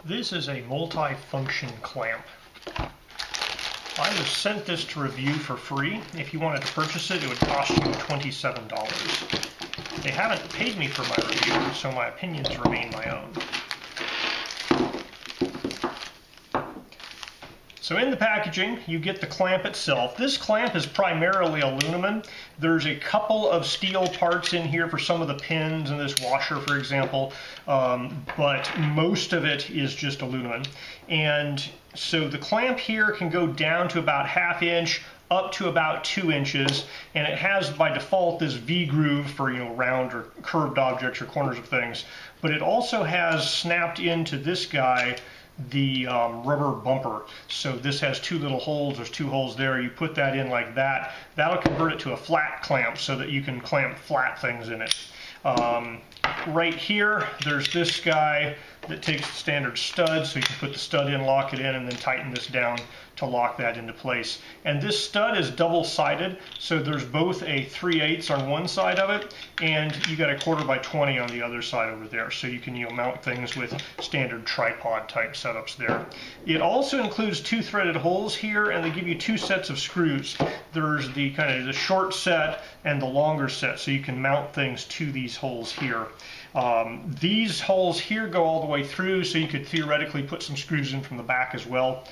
This is a multi-function clamp. I was sent this to review for free. If you wanted to purchase it, it would cost you $27. They haven't paid me for my review, so my opinions remain my own. So in the packaging, you get the clamp itself. This clamp is primarily aluminum. There's a couple of steel parts in here for some of the pins and this washer, for example, but most of it is just aluminum. And so the clamp here can go down to about 1/2 inch, up to about 2 inches, and it has by default this V groove for round or curved objects or corners of things. But it also has snapped into this guy the rubber bumper. So this has 2 little holes. There's 2 holes there. You put that in like that. That'll convert it to a flat clamp so that you can clamp flat things in it. Right here, there's this guy that takes the standard stud, so you can put the stud in, lock it in, and then tighten this down to lock that into place. And this stud is double-sided, so there's both a 3/8 on one side of it, and you got a 1/4 by 20 on the other side over there, so you can mount things with standard tripod type setups there. It also includes 2 threaded holes here, and they give you 2 sets of screws. There's the kind of the short set and the longer set, so you can mount things to these holes here. These holes here go all the way through, so you could theoretically put some screws in from the back as well.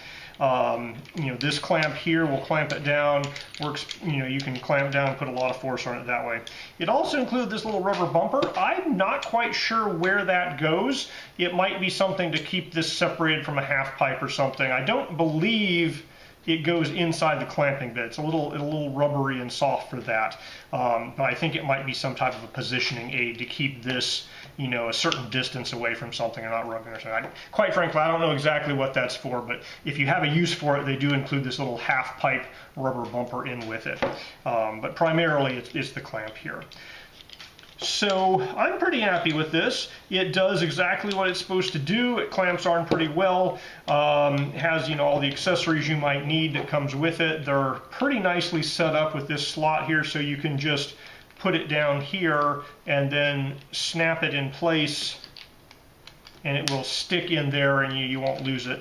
This clamp here will clamp it down. Works, you can clamp down, put a lot of force on it that way. It also includes this little rubber bumper. I'm not quite sure where that goes. It might be something to keep this separated from a half pipe or something. I don't believe it goes inside the clamping bit. It's a little rubbery and soft for that. But I think it might be some type of a positioning aid to keep this, a certain distance away from something and not rubbing or something. Quite frankly, I don't know exactly what that's for, but if you have a use for it, they do include this little half pipe rubber bumper in with it. But primarily, it's the clamp here. So I'm pretty happy with this. It does exactly what it's supposed to do. It clamps on pretty well. Has all the accessories you might need that comes with it. They're pretty nicely set up with this slot here, so you can just put it down here and then snap it in place, and it will stick in there, and you won't lose it.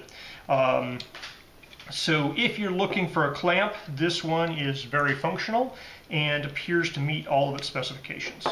So if you're looking for a clamp, this one is very functional and appears to meet all of its specifications.